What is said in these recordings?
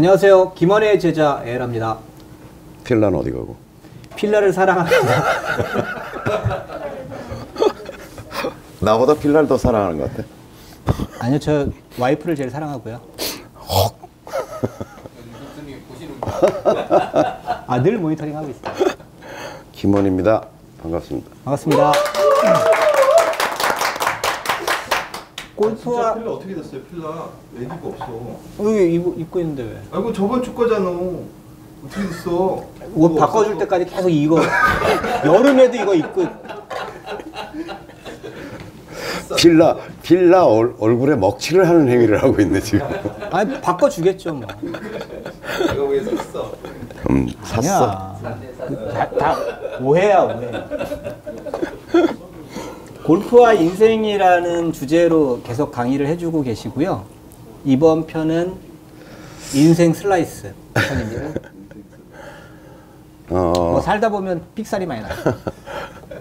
안녕하세요. 김원의 제자 에라입니다. 필라는 어디 가고? 필라를 사랑합니다. 나보다 필라를 더 사랑하는 것 같아. 아니요, 저 와이프를 제일 사랑하고요. 아, 늘 모니터링 하고 있어요. 김원입니다. 반갑습니다. 반갑습니다. 골프와 필라 어떻게 됐어요? 필라 애기가 없어. 여기 입고 있는데 왜? 아이고 저번 주 거잖아. 어떻게 됐어? 옷 바꿔줄 때까지 계속 이거 여름에도 이거 입고 필라 얼굴에 먹칠을 하는 행위를 하고 있네 지금. 아니 바꿔주겠죠 뭐. 내가 왜 샀어? 샀어. 다 오해야 오해. 골프와 인생이라는 주제로 계속 강의를 해주고 계시고요. 이번 편은 인생 슬라이스 편입니다. 뭐 살다 보면 삑살이 많이 나요.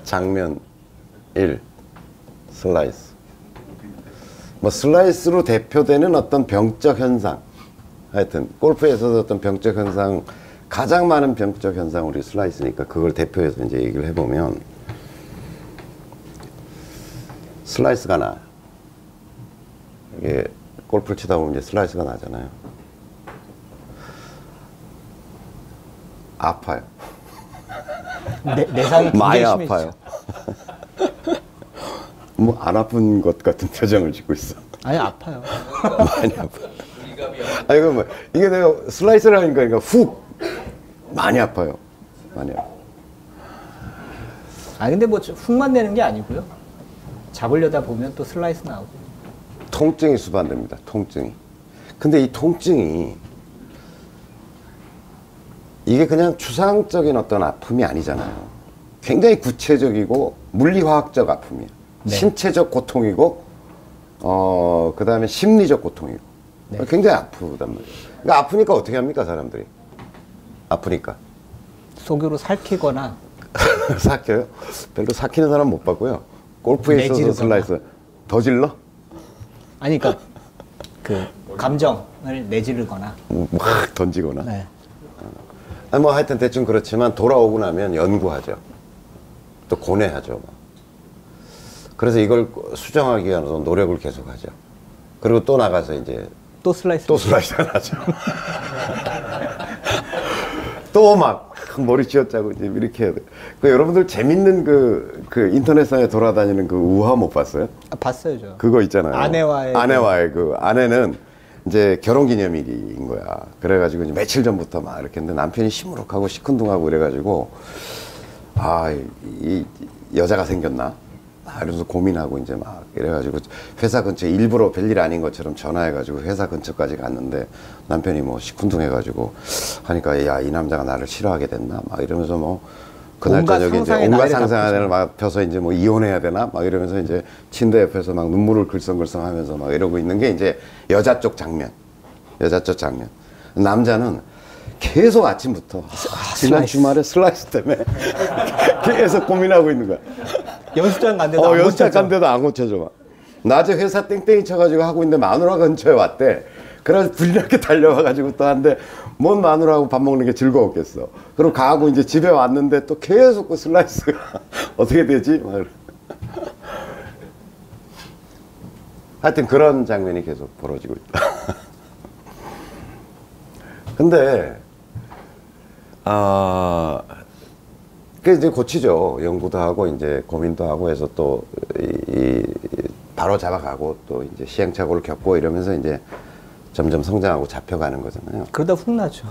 장면 1 슬라이스. 뭐 슬라이스로 대표되는 어떤 병적 현상, 하여튼 골프에서 어떤 병적 현상, 가장 많은 병적 현상 우리 슬라이스니까 그걸 대표해서 이제 얘기를 해보면 슬라이스가 나. 이게 골프를 치다 보면 이제 슬라이스가 나잖아요. 아파요. 내상이 많이 굉장히 아파요. 심해지죠. 뭐 안 아픈 것 같은 표정을 짓고 있어. 아니 아파요. 많이 아파. 아니 뭐 이게 내가 슬라이스를 하니까 그러니까 훅 많이 아파요. 많이 아파. 아 근데 뭐 훅만 내는 게 아니고요. 잡으려다 보면 또 슬라이스 나오고. 통증이 수반됩니다. 통증이. 근데 이 통증이 이게 그냥 추상적인 어떤 아픔이 아니잖아요. 굉장히 구체적이고 물리화학적 아픔이에요. 네. 신체적 고통이고 그 다음에 심리적 고통이고 네. 굉장히 아프단 말이에요. 그러니까 아프니까 어떻게 합니까 사람들이? 아프니까 속으로 살피거나 삭혀요? 별로 삭히는 사람 못 봤고요. 골프에 있어서 내지르거나. 슬라이스 더 질러? 아니 그러니까 그 감정을 내지르거나. 막 던지거나. 네. 아니 뭐 하여튼 대충 그렇지만 돌아오고 나면 연구하죠. 또 고뇌하죠. 그래서 이걸 수정하기 위해서 노력을 계속하죠. 그리고 또 나가서 이제 또 슬라이스. 또 슬라이스가 나죠. 또 막 머리 쥐어짜고 이제 이렇게 해야 돼. 그 여러분들 재밌는 그 인터넷상에 돌아다니는 그 우화 못 봤어요? 아, 봤어요 저. 그거 있잖아요. 아내와의 그 아내는 이제 결혼기념일인 거야. 그래가지고 이제 며칠 전부터 막 이렇게 했는데 남편이 시무룩하고 시큰둥하고 이래가지고 이 여자가 생겼나? 이러면서 고민하고 이제 막 이래가지고 회사 근처에 일부러 별일 아닌 것처럼 전화해가지고 회사 근처까지 갔는데 남편이 뭐 시큰둥해가지고 하니까 야, 이 남자가 나를 싫어하게 됐나? 막 이러면서 뭐 그날 저녁에 이제 온갖 상상을 막 펴서 이제 뭐 이혼해야 되나? 막 이러면서 이제 침대 옆에서 막 눈물을 글썽글썽 하면서 막 이러고 있는 게 이제 여자 쪽 장면. 여자 쪽 장면. 남자는 계속 아침부터 지난 주말에 슬라이스 때문에 계속 고민하고 있는 거야. 연습장 간데도 연습장 간데도 안 고쳐져. 막. 낮에 회사 땡땡이 쳐가지고 하고 있는데 마누라 근처에 왔대. 그래서 불나게 달려와가지고 또 한데 뭔 마누라하고 밥 먹는 게 즐거웠겠어. 그리고 가고 이제 집에 왔는데 또 계속 그 슬라이스가 어떻게 되지? 막 하여튼 그런 장면이 계속 벌어지고 있다. 근데 그 이제 고치죠. 연구도 하고 이제 고민도 하고 해서 또 바로 잡아가고 또 이제 시행착오를 겪고 이러면서 이제 점점 성장하고 잡혀가는 거잖아요. 그러다 훅 나죠.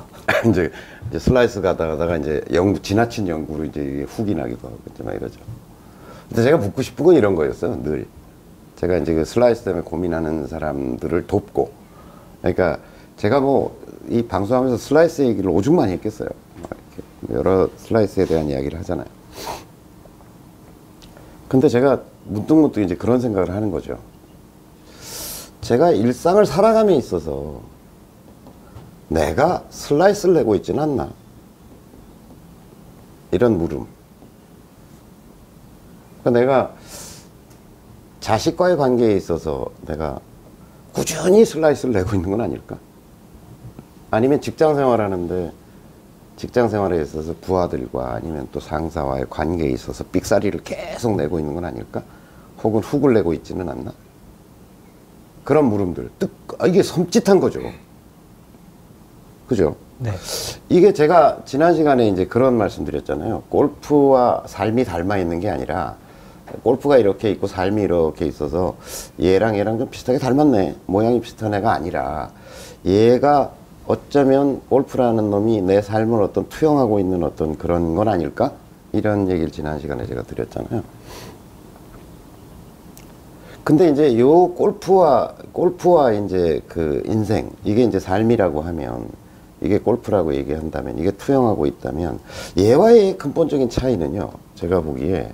이제 슬라이스 가다가 이제 지나친 연구로 이제 훅이 나기도 하고 이제 막 이러죠. 근데 제가 묻고 싶은 건 이런 거였어요. 늘 제가 이제 그 슬라이스 때문에 고민하는 사람들을 돕고, 그러니까 제가 뭐 이 방송하면서 슬라이스 얘기를 오죽 많이 했겠어요. 여러 슬라이스에 대한 이야기를 하잖아요. 근데 제가 문득문득 이제 그런 생각을 하는 거죠. 제가 일상을 살아감에 있어서 내가 슬라이스를 내고 있지는 않나? 이런 물음. 그러니까 내가 자식과의 관계에 있어서 내가 꾸준히 슬라이스를 내고 있는 건 아닐까? 아니면 직장 생활하는데 직장 생활에 있어서 부하들과 아니면 또 상사와의 관계에 있어서 삑사리를 계속 내고 있는 건 아닐까? 혹은 훅을 내고 있지는 않나? 그런 물음들. 이게 섬찟한 거죠. 그죠? 네. 이게 제가 지난 시간에 이제 그런 말씀 드렸잖아요. 골프와 삶이 닮아 있는 게 아니라 골프가 이렇게 있고 삶이 이렇게 있어서 얘랑 좀 비슷하게 닮았네. 모양이 비슷한 애가 아니라 얘가 어쩌면 골프라는 놈이 내 삶을 어떤 투영하고 있는 어떤 그런 건 아닐까? 이런 얘기를 지난 시간에 제가 드렸잖아요. 근데 이제 요 골프와 이제 그 인생, 이게 이제 삶이라고 하면, 이게 골프라고 얘기한다면, 이게 투영하고 있다면, 얘와의 근본적인 차이는요, 제가 보기에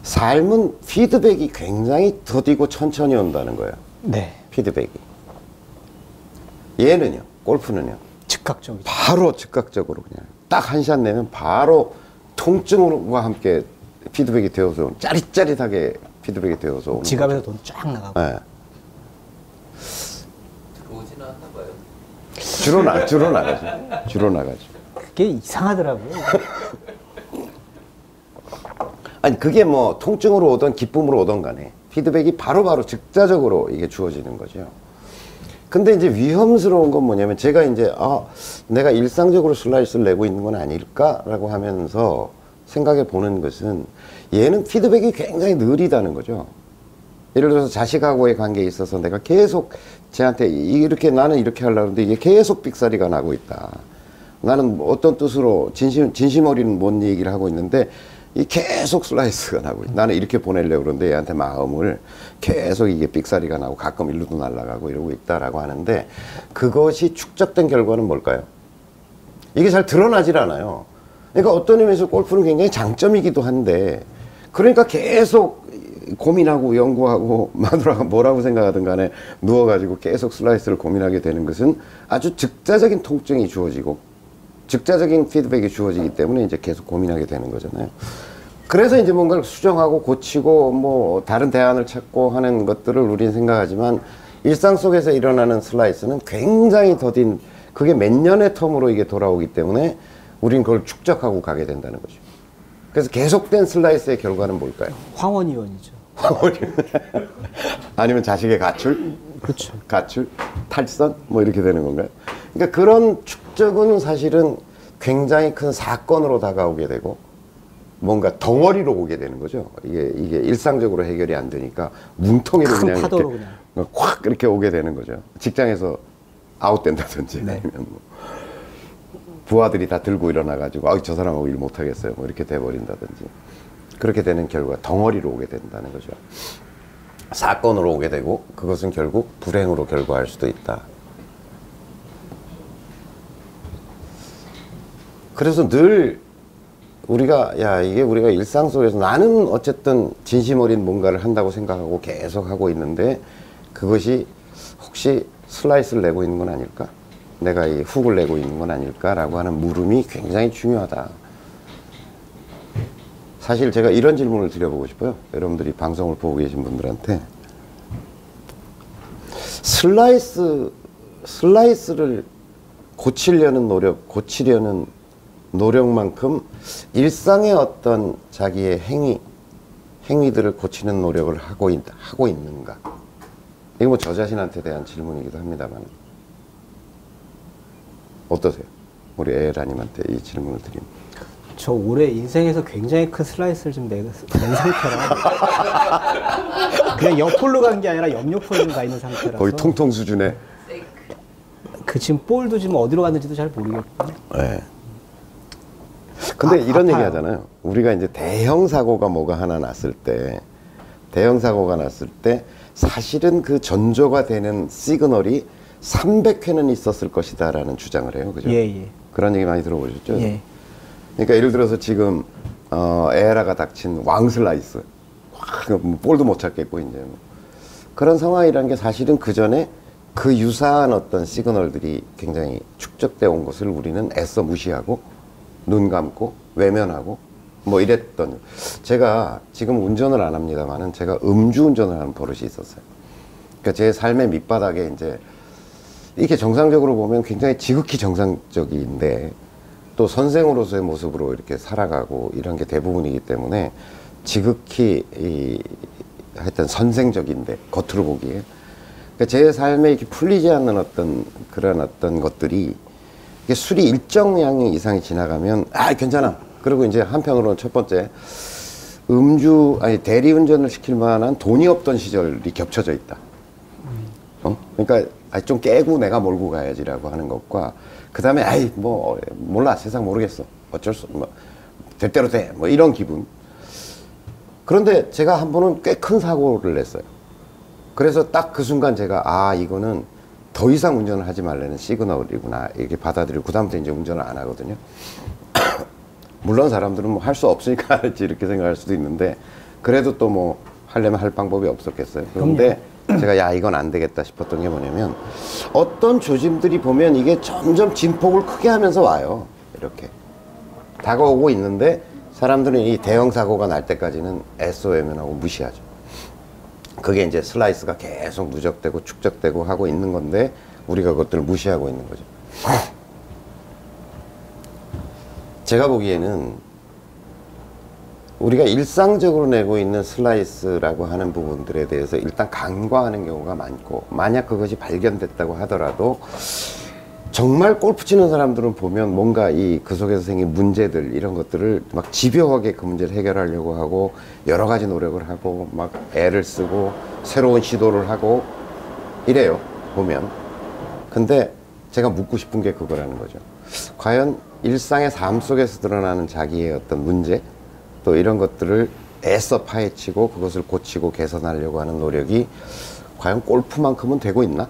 삶은 피드백이 굉장히 더디고 천천히 온다는 거예요. 네. 피드백이. 얘는요, 골프는요, 즉각적이죠. 바로 즉각적으로 그냥 딱 한 샷 내면 바로 통증과 함께 피드백이 되어서 오는, 짜릿짜릿하게 피드백이 되어서 오는 지갑에서 거죠. 돈 쫙 나가고. 네. 들어오지는 않나 봐요. 주로 나가죠. 그게 이상하더라고요. 아니 그게 뭐 통증으로 오든 기쁨으로 오든 간에 피드백이 바로바로 즉자적으로 이게 주어지는 거죠. 근데 이제 위험스러운 건 뭐냐면, 제가 이제 내가 일상적으로 슬라이스를 내고 있는 건 아닐까라고 하면서 생각해 보는 것은, 얘는 피드백이 굉장히 느리다는 거죠. 예를 들어서 자식하고의 관계에 있어서 내가 계속 쟤한테 이렇게, 나는 이렇게 하려는데 이게 계속 삑사리가 나고 있다. 나는 어떤 뜻으로 진심 어린 뭔 얘기를 하고 있는데 이 계속 슬라이스가 나고 있다. 나는 이렇게 보내려고 그러는데 얘한테 마음을 계속 이게 삑사리가 나고 가끔 일루도 날아가고 이러고 있다라고 하는데, 그것이 축적된 결과는 뭘까요? 이게 잘 드러나질 않아요. 그러니까 어떤 의미에서 골프는 굉장히 장점이기도 한데, 그러니까 계속 고민하고 연구하고 마누라가 뭐라고 생각하든 간에 누워가지고 계속 슬라이스를 고민하게 되는 것은 아주 즉자적인 통증이 주어지고 즉자적인 피드백이 주어지기 때문에 이제 계속 고민하게 되는 거잖아요. 그래서 이제 뭔가를 수정하고 고치고 뭐 다른 대안을 찾고 하는 것들을 우리는 생각하지만, 일상 속에서 일어나는 슬라이스는 굉장히 더딘, 그게 몇 년의 텀으로 이게 돌아오기 때문에 우린 그걸 축적하고 가게 된다는 거죠. 그래서 계속된 슬라이스의 결과는 뭘까요? 황혼이혼이죠. 아니면 자식의 가출? 그렇죠. 가출? 탈선? 뭐 이렇게 되는 건가요? 그러니까 그런 축적은 사실은 굉장히 큰 사건으로 다가오게 되고, 뭔가 덩어리로 오게 되는 거죠. 이게 일상적으로 해결이 안 되니까 뭉텅이로 큰 그냥 파도로 이렇게 그냥 콱 이렇게 오게 되는 거죠. 직장에서 아웃된다든지, 네. 아니면 뭐 부하들이 다 들고 일어나가지고 저 사람하고 일 못하겠어요, 뭐 이렇게 돼버린다든지, 그렇게 되는 결과 덩어리로 오게 된다는 거죠. 사건으로 오게 되고, 그것은 결국 불행으로 결과할 수도 있다. 그래서 늘 우리가 이게 우리가 일상 속에서, 나는 어쨌든 진심 어린 뭔가를 한다고 생각하고 계속 하고 있는데, 그것이 혹시 슬라이스를 내고 있는 건 아닐까? 내가 이 훅을 내고 있는 건 아닐까라고 하는 물음이 굉장히 중요하다. 사실 제가 이런 질문을 드려보고 싶어요. 여러분들이 방송을 보고 계신 분들한테, 슬라이스를 고치려는 노력만큼 일상의 어떤 자기의 행위들을 고치는 노력을 하고 있는가? 이게 뭐 저 자신한테 대한 질문이기도 합니다만, 어떠세요? 우리 에라님한테 이 질문을 드립니다. 저 올해 인생에서 굉장히 큰 슬라이스를 좀 낸 상태라 그냥 옆폴로 간 게 아니라 옆옆폴로 가 있는 상태라서 거의 통통 수준의. 그 지금 볼도 지금 어디로 갔는지도 잘 모르겠고. 네. 근데 이런 아파요. 얘기 하잖아요. 우리가 이제 대형 사고가 뭐가 하나 났을 때, 사실은 그 전조가 되는 시그널이 300회는 있었을 것이다라는 주장을 해요. 그죠? 예. 그런 얘기 많이 들어보셨죠? 예. 그러니까 예를 들어서 지금 에라가 닥친 왕슬라이스, 볼도 못 찾겠고 이제 뭐. 그런 상황이라는 게 사실은 그 전에 그 유사한 어떤 시그널들이 굉장히 축적되어 온 것을 우리는 애써 무시하고 눈 감고 외면하고 뭐 이랬던. 제가 지금 운전을 안 합니다만은 제가 음주운전을 하는 버릇이 있었어요. 그러니까 제 삶의 밑바닥에 이제 이게 정상적으로 보면 굉장히 지극히 정상적인데 또 선생으로서의 모습으로 이렇게 살아가고 이런 게 대부분이기 때문에 지극히 하여튼 선생적인데 겉으로 보기에 그러니까 제 삶에 이렇게 풀리지 않는 어떤 그런 어떤 것들이 이게 술이 일정량 이상이 지나가면 아 괜찮아. 그리고 이제 한편으로는 첫 번째 대리운전을 시킬 만한 돈이 없던 시절이 겹쳐져 있다. 그러니까 좀 깨고 내가 몰고 가야지라고 하는 것과 그 다음에 아이 뭐 몰라 세상 모르겠어 어쩔 수 뭐 될 대로 돼 뭐 이런 기분. 그런데 제가 한 번은 꽤 큰 사고를 냈어요. 그래서 딱 그 순간 제가 아 이거는 더 이상 운전을 하지 말라는 시그널이구나 이렇게 받아들이고 그 다음부터 이제 운전을 안 하거든요. 물론 사람들은 뭐 할 수 없으니까 하지 이렇게 생각할 수도 있는데 그래도 또 뭐 하려면 할 방법이 없었겠어요. 그런데 제가 야 이건 안 되겠다 싶었던 게 뭐냐면 어떤 조짐들이 보면 이게 점점 진폭을 크게 하면서 와요. 이렇게 다가오고 있는데 사람들은 이 대형 사고가 날 때까지는 애써 외면하고 무시하죠. 그게 이제 슬라이스가 계속 누적되고 축적되고 하고 있는 건데 우리가 그것들을 무시하고 있는 거죠. 제가 보기에는 우리가 일상적으로 내고 있는 슬라이스라고 하는 부분들에 대해서 일단 간과하는 경우가 많고 만약 그것이 발견됐다고 하더라도 정말 골프 치는 사람들은 보면 뭔가 그 속에서 생긴 문제들 이런 것들을 막 집요하게 그 문제를 해결하려고 하고 여러 가지 노력을 하고 막 애를 쓰고 새로운 시도를 하고 이래요 보면. 근데 제가 묻고 싶은 게 그거라는 거죠. 과연 일상의 삶 속에서 드러나는 자기의 어떤 문제 또 이런 것들을 애써 파헤치고 그것을 고치고 개선하려고 하는 노력이 과연 골프만큼은 되고 있나?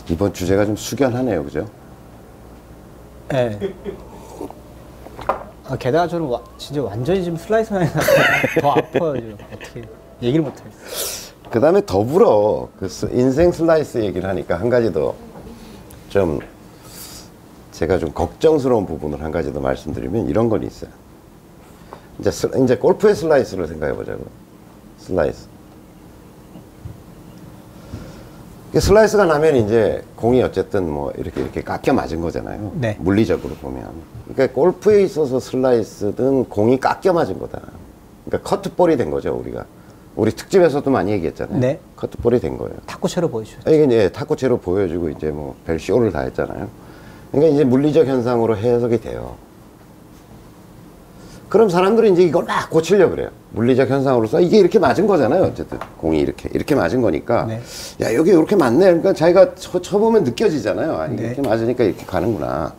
이번 주제가 좀 숙연하네요, 그죠? 네. 게다가 저는 진짜 완전히 지금 슬라이스만 해서 더 아파요, 지금. 어떻게 얘기를 못하겠어요. 그 다음에 더불어 그 인생 슬라이스 얘기를 하니까 한 가지 더 좀 제가 좀 걱정스러운 부분을 한 가지 더 말씀드리면 이런 건 있어요. 이제 골프의 슬라이스를 생각해 보자고요. 슬라이스. 슬라이스가 나면 이제 공이 어쨌든 뭐 이렇게 깎여 맞은 거잖아요. 네. 물리적으로 보면. 그러니까 골프에 있어서 슬라이스든 공이 깎여 맞은 거다. 그러니까 커트볼이 된 거죠, 우리가. 우리 특집에서도 많이 얘기했잖아요. 네. 커트볼이 된 거예요. 탁구채로 보여주죠. 이게 이제 탁구채로 보여주고 이제 뭐 별 쇼를 다 했잖아요. 그러니까 이제 물리적 현상으로 해석이 돼요. 그럼 사람들이 이제 이걸 막 고치려고 그래요. 물리적 현상으로서 이게 이렇게 맞은 거잖아요. 어쨌든 공이 이렇게 맞은 거니까. 네. 야 여기 이렇게 맞네. 그러니까 자기가 쳐보면 느껴지잖아요. 아, 네. 이렇게 맞으니까 이렇게 가는구나.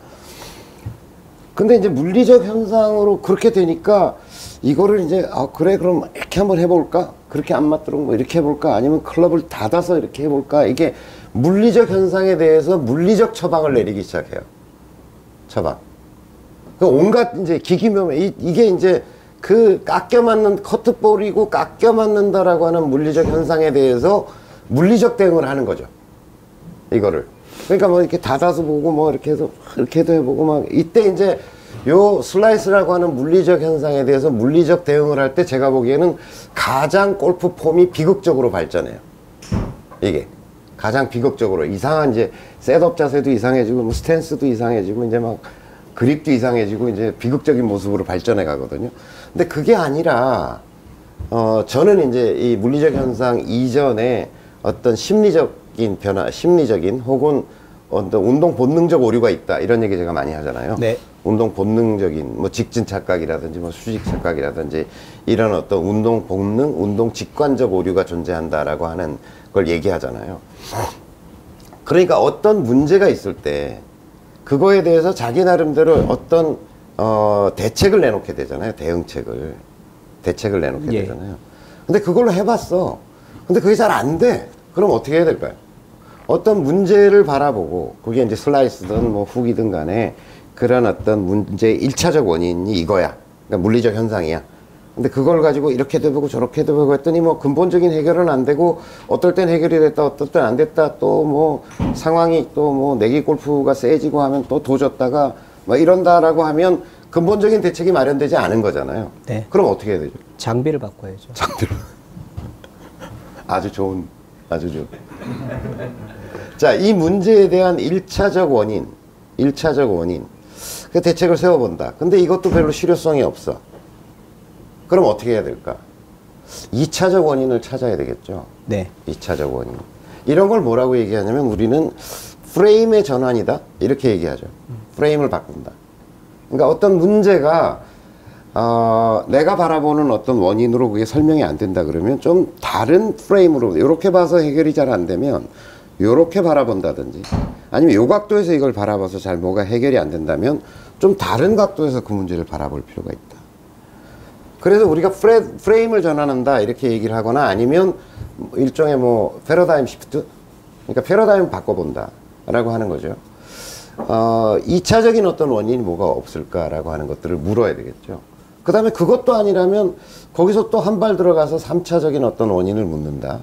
근데 이제 물리적 현상으로 그렇게 되니까 이거를 이제 그래 그럼 이렇게 한번 해볼까? 그렇게 안 맞도록 뭐 이렇게 해볼까? 아니면 클럽을 닫아서 이렇게 해볼까? 이게 물리적 현상에 대해서 물리적 처방을 내리기 시작해요. 처방. 온갖 이제 기기묘매 이게 이제 그 깎여 맞는 커트볼이고 깎여 맞는다라고 하는 물리적 현상에 대해서 물리적 대응을 하는 거죠. 이거를. 그러니까 뭐 이렇게 닫아서 보고 뭐 이렇게 해서 이렇게도 해보고 막 이때 이제 요 슬라이스라고 하는 물리적 현상에 대해서 물리적 대응을 할 때 제가 보기에는 가장 골프 폼이 비극적으로 발전해요. 이게 가장 비극적으로 이상한 이제 셋업 자세도 이상해지고 뭐 스탠스도 이상해지고 이제 막 그립도 이상해지고 이제 비극적인 모습으로 발전해 가거든요. 근데 그게 아니라 저는 이제 이 물리적 현상 이전에 어떤 심리적인 변화, 심리적인 혹은 어떤 운동 본능적 오류가 있다 이런 얘기 제가 많이 하잖아요. 네. 운동 본능적인 뭐 직진 착각이라든지 뭐 수직 착각이라든지 이런 어떤 운동 본능, 운동 직관적 오류가 존재한다라고 하는 걸 얘기하잖아요. 그러니까 어떤 문제가 있을 때 그거에 대해서 자기 나름대로 어떤 대책을 내놓게 되잖아요. 대책을 내놓게 예. 되잖아요. 근데 그걸로 해봤어. 근데 그게 잘 안 돼. 그럼 어떻게 해야 될까요? 어떤 문제를 바라보고 그게 이제 슬라이스든 뭐 훅이든 간에 그런 어떤 문제의 1차적 원인이 이거야. 그러니까 물리적 현상이야. 근데 그걸 가지고 이렇게도 해보고 저렇게도 해보고 했더니 뭐 근본적인 해결은 안 되고 어떨 땐 해결이 됐다 어떨 땐 안 됐다 또 뭐 상황이 또 뭐 내기 골프가 세지고 하면 또 도졌다가 뭐 이런다라고 하면 근본적인 대책이 마련되지 않은 거잖아요. 네. 그럼 어떻게 해야 되죠? 장비를 바꿔야죠. 장비를. 아주 좋은 자, 이 문제에 대한 1차적 원인, 그 대책을 세워본다. 근데 이것도 별로 실효성이 없어. 그럼 어떻게 해야 될까? 2차적 원인을 찾아야 되겠죠. 네. 2차적 원인. 이런 걸 뭐라고 얘기하냐면 우리는 프레임의 전환이다. 이렇게 얘기하죠. 프레임을 바꾼다. 그러니까 어떤 문제가 내가 바라보는 어떤 원인으로 그게 설명이 안 된다 그러면 좀 다른 프레임으로 이렇게 봐서 해결이 잘 안 되면 요렇게 바라본다든지 아니면 요 각도에서 이걸 바라봐서 잘 뭐가 해결이 안 된다면 좀 다른 각도에서 그 문제를 바라볼 필요가 있다. 그래서 우리가 프레임을 전환한다 이렇게 얘기를 하거나 아니면 일종의 뭐 패러다임 시프트, 그러니까 패러다임을 바꿔본다 라고 하는 거죠. 2차적인 어떤 원인이 뭐가 없을까라고 하는 것들을 물어야 되겠죠. 그 다음에 그것도 아니라면 거기서 또 한 발 들어가서 3차적인 어떤 원인을 묻는다.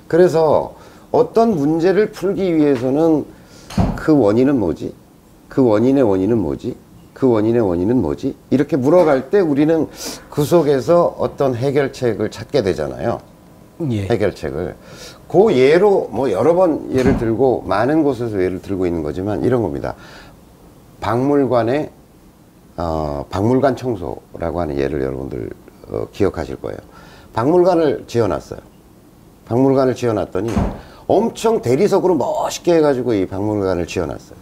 그래서 어떤 문제를 풀기 위해서는 그 원인은 뭐지? 그 원인의 원인은 뭐지? 그 원인의 원인은 뭐지? 이렇게 물어갈 때 우리는 그 속에서 어떤 해결책을 찾게 되잖아요. 예. 해결책을. 그 예로 뭐 여러 번 예를 들고 많은 곳에서 예를 들고 있는 거지만 이런 겁니다. 박물관 청소라고 하는 예를 여러분들 기억하실 거예요. 박물관을 지어놨어요. 박물관을 지어놨더니 엄청 대리석으로 멋있게 해가지고 이 박물관을 지어놨어요.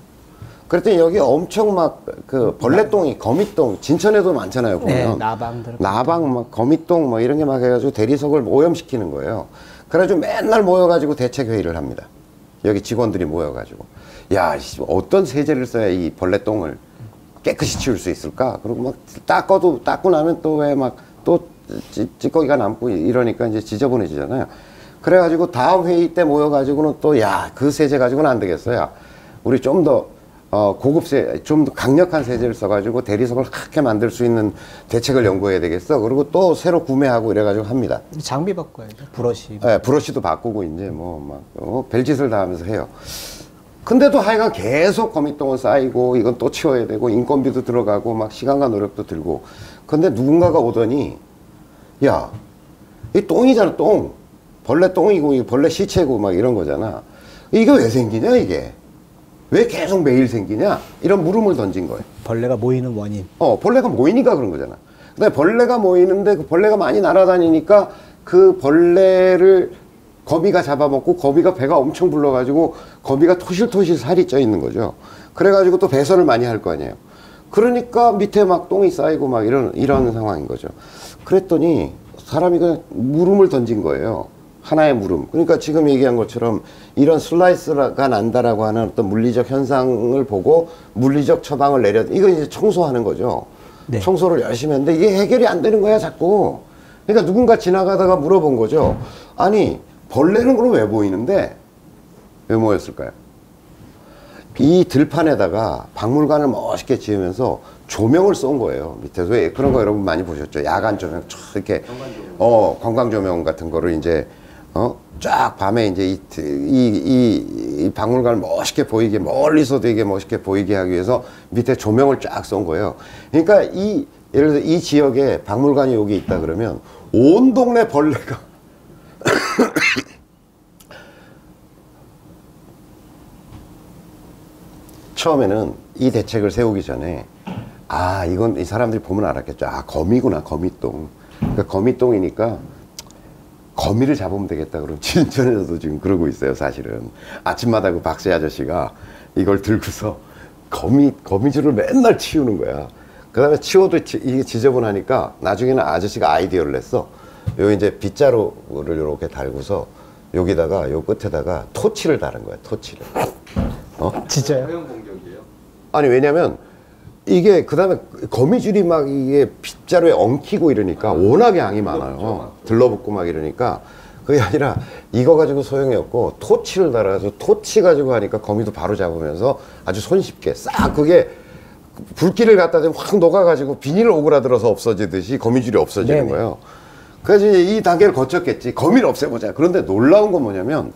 그랬더니 여기 엄청 막 그 벌레똥이, 거미똥, 진천에도 많잖아요, 보면. 네, 나방, 막 거미똥, 뭐 이런 게 막 해가지고 대리석을 오염시키는 거예요. 그래가지고 맨날 모여가지고 대책회의를 합니다. 여기 직원들이 모여가지고. 야, 어떤 세제를 써야 이 벌레똥을 깨끗이 치울 수 있을까? 그리고 막 닦고 나면 또 왜 막 또 찌꺼기가 남고 이러니까 이제 지저분해지잖아요. 그래가지고 다음 회의 때 모여가지고는 또 야, 그 세제 가지고는 안 되겠어요. 우리 좀 더 좀 더 강력한 세제를 써가지고 대리석을 크게 만들 수 있는 대책을 연구해야 되겠어. 그리고 또 새로 구매하고 이래가지고 합니다. 장비 바꿔야죠. 브러쉬. 네, 브러쉬도 바꾸고 이제 뭐 막 별짓을 다 하면서 해요. 근데도 하여간 계속 거미똥은 쌓이고 이건 또 치워야 되고 인건비도 들어가고 막 시간과 노력도 들고. 근데 누군가가 오더니 야, 이 똥이잖아, 똥. 벌레 똥이고 이 벌레 시체고 막 이런 거잖아. 이게 왜 생기냐 이게? 왜 계속 매일 생기냐? 이런 물음을 던진 거예요. 벌레가 모이는 원인. 벌레가 모이니까 그런 거잖아. 근데 벌레가 모이는데 그 벌레가 많이 날아다니니까 그 벌레를 거미가 잡아먹고 거미가 배가 엄청 불러가지고 거미가 토실토실 살이 쪄 있는 거죠. 그래가지고 또 배설을 많이 할 거 아니에요. 그러니까 밑에 막 똥이 쌓이고 막 이런 상황인 거죠. 그랬더니 사람이 그냥 물음을 던진 거예요. 하나의 물음. 그러니까 지금 얘기한 것처럼 이런 슬라이스가 난다라고 하는 어떤 물리적 현상을 보고 물리적 처방을 이거 이제 청소하는 거죠. 네. 청소를 열심히 했는데 이게 해결이 안 되는 거야, 자꾸. 그러니까 누군가 지나가다가 물어본 거죠. 아니, 벌레는 그럼 왜 보이는데? 왜 모였을까요? 이 들판에다가 박물관을 멋있게 지으면서 조명을 쏜 거예요. 밑에서. 왜 그런 거 여러분 많이 보셨죠? 야간 조명, 쫙 이렇게, 관광 조명 같은 거를 이제, 쫙 밤에 이제 이 박물관을 멋있게 보이게, 멀리서도 이게 멋있게 보이게 하기 위해서 밑에 조명을 쫙 쏜 거예요. 그러니까 예를 들어서 이 지역에 박물관이 여기 있다 그러면 온 동네 벌레가 처음에는 이 대책을 세우기 전에 이건 이 사람들이 보면 알았겠죠. 거미구나, 거미똥. 그러니까 거미똥이니까 거미를 잡으면 되겠다. 그럼 진천에서도 지금 그러고 있어요, 사실은. 아침마다 그 박씨 아저씨가 이걸 들고서 거미줄을 맨날 치우는 거야. 그 다음에 치워도 이게 지저분하니까 나중에는 아저씨가 아이디어를 냈어. 요 이제 빗자루를 이렇게 달고서 여기다가 요 끝에다가 토치를 다른 거야, 토치를. 진짜요? 화형 공격이에요? 아니, 왜냐면 이게 그 다음에 거미줄이 막 이게 빗자루에 엉키고 이러니까 워낙에 양이 많아요. 들러붙고 막 이러니까 그게 아니라 이거 가지고 소용이 없고 토치를 달아서 토치 가지고 하니까 거미도 바로 잡으면서 아주 손쉽게 싹 그게 불길을 갖다 대면 확 녹아가지고 비닐 오그라들어서 없어지듯이 거미줄이 없어지는 네네. 거예요. 그래서 이제 이 단계를 거쳤겠지. 거미를 없애보자. 그런데 놀라운 건 뭐냐면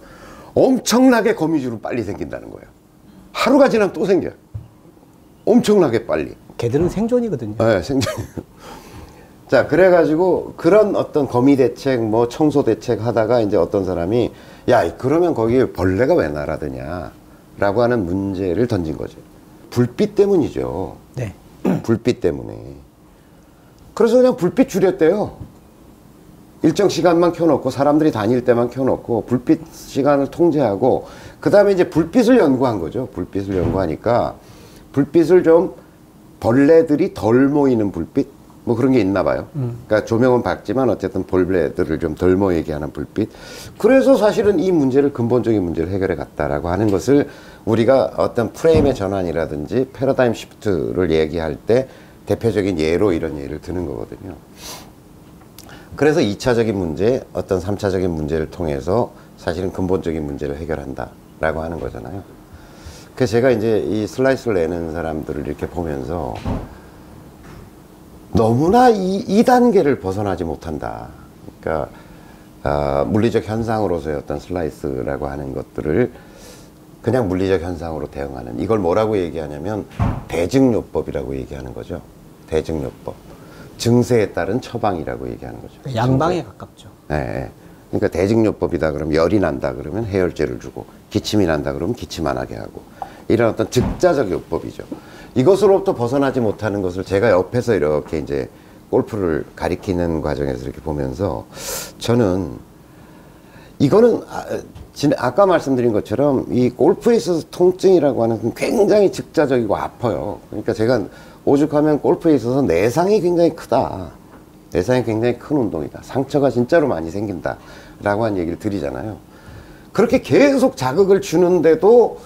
엄청나게 거미줄은 빨리 생긴다는 거예요. 하루가 지나면 또 생겨요. 엄청나게 빨리. 걔들은 생존이거든요. 네, 생존. 자, 그래가지고 그런 어떤 거미 대책, 뭐 청소 대책 하다가 이제 어떤 사람이 야, 그러면 거기 벌레가 왜 날아드냐? 라고 하는 문제를 던진 거죠. 불빛 때문이죠. 네. 불빛 때문에. 그래서 그냥 불빛 줄였대요. 일정 시간만 켜놓고 사람들이 다닐 때만 켜놓고 불빛 시간을 통제하고 그 다음에 이제 불빛을 연구한 거죠. 불빛을 연구하니까 불빛을 좀 벌레들이 덜 모이는 불빛 뭐 그런 게 있나 봐요. 그러니까 조명은 밝지만 어쨌든 벌레들을 좀 덜 모이게 하는 불빛. 그래서 사실은 이 문제를 근본적인 문제를 해결해 갔다라고 하는 것을 우리가 어떤 프레임의 전환이라든지 패러다임 시프트를 얘기할 때 대표적인 예로 이런 예를 드는 거거든요. 그래서 2차적인 문제, 어떤 3차적인 문제를 통해서 사실은 근본적인 문제를 해결한다라고 하는 거잖아요. 그래서 제가 이제 이 슬라이스를 내는 사람들을 이렇게 보면서 너무나 이 단계를 벗어나지 못한다. 그러니까 물리적 현상으로서의 어떤 슬라이스라고 하는 것들을 그냥 물리적 현상으로 대응하는, 이걸 뭐라고 얘기하냐면 대증요법이라고 얘기하는 거죠. 대증요법. 증세에 따른 처방이라고 얘기하는 거죠. 양방에 증세. 가깝죠. 네. 그러니까 대증요법이다 그러면 열이 난다 그러면 해열제를 주고, 기침이 난다 그러면 기침 안 하게 하고, 이런 어떤 즉자적 요법이죠. 이것으로부터 벗어나지 못하는 것을 제가 옆에서 이렇게 이제 골프를 가리키는 과정에서 이렇게 보면서 저는 이거는 아까 말씀드린 것처럼 이 골프에 있어서 통증이라고 하는 건 굉장히 즉자적이고 아파요. 그러니까 제가 오죽하면 골프에 있어서 내상이 굉장히 크다. 내상이 굉장히 큰 운동이다. 상처가 진짜로 많이 생긴다. 라고 하는 얘기를 드리잖아요. 그렇게 계속 자극을 주는데도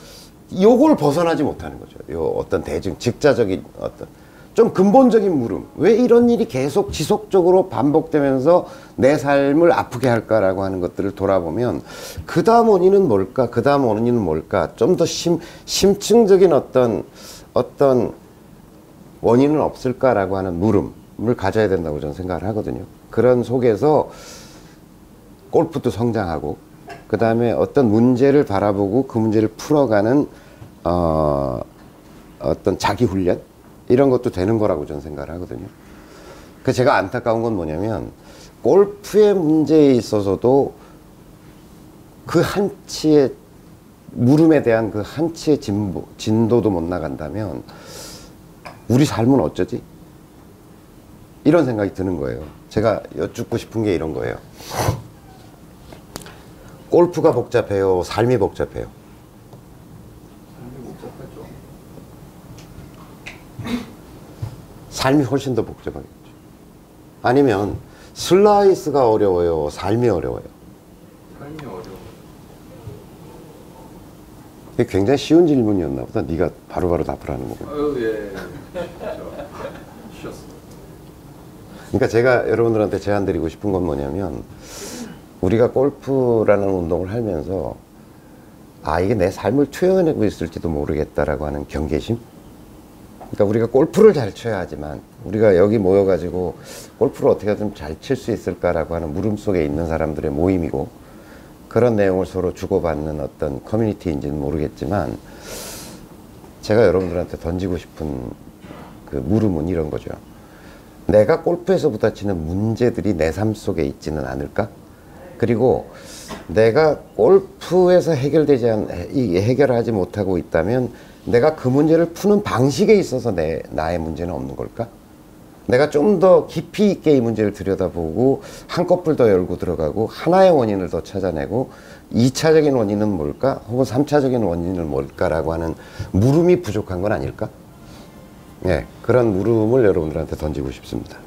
요걸 벗어나지 못하는 거죠. 요 어떤 즉자적인 어떤 좀 근본적인 물음. 왜 이런 일이 계속 지속적으로 반복되면서 내 삶을 아프게 할까라고 하는 것들을 돌아보면 그 다음 원인은 뭘까? 그 다음 원인은 뭘까? 좀 더 심층적인 어떤 원인은 없을까라고 하는 물음을 가져야 된다고 저는 생각을 하거든요. 그런 속에서 골프도 성장하고 그 다음에 어떤 문제를 바라보고 그 문제를 풀어가는 어떤 자기 훈련 이런 것도 되는 거라고 저는 생각을 하거든요. 그 제가 안타까운 건 뭐냐면 골프의 문제에 있어서도 그 한치의 물음에 대한 그 한치의 진도도 못 나간다면 우리 삶은 어쩌지? 이런 생각이 드는 거예요. 제가 여쭙고 싶은 게 이런 거예요. 골프가 복잡해요? 삶이 복잡해요? 삶이 복잡하죠. 삶이 훨씬 더 복잡하겠죠. 아니면 슬라이스가 어려워요? 삶이 어려워요? 삶이 어려워. 이게 굉장히 쉬운 질문이었나 보다. 네가 바로바로 답을 하는 거구나. 아유 예. 쉬었어. 그러니까 제가 여러분들한테 제안 드리고 싶은 건 뭐냐면 우리가 골프라는 운동을 하면서 이게 내 삶을 투영해내고 있을지도 모르겠다라고 하는 경계심. 그러니까 우리가 골프를 잘 쳐야 하지만 우리가 여기 모여가지고 골프를 어떻게 좀 잘 칠 수 있을까라고 하는 물음 속에 있는 사람들의 모임이고, 그런 내용을 서로 주고받는 어떤 커뮤니티인지는 모르겠지만 제가 여러분들한테 던지고 싶은 그 물음은 이런 거죠. 내가 골프에서 부딪히는 문제들이 내 삶 속에 있지는 않을까? 그리고 내가 골프에서 해결하지 못하고 있다면 내가 그 문제를 푸는 방식에 있어서 나의 문제는 없는 걸까? 내가 좀 더 깊이 있게 이 문제를 들여다보고 한꺼풀 더 열고 들어가고 하나의 원인을 더 찾아내고 2차적인 원인은 뭘까? 혹은 3차적인 원인은 뭘까라고 하는 물음이 부족한 건 아닐까? 네, 그런 물음을 여러분들한테 던지고 싶습니다.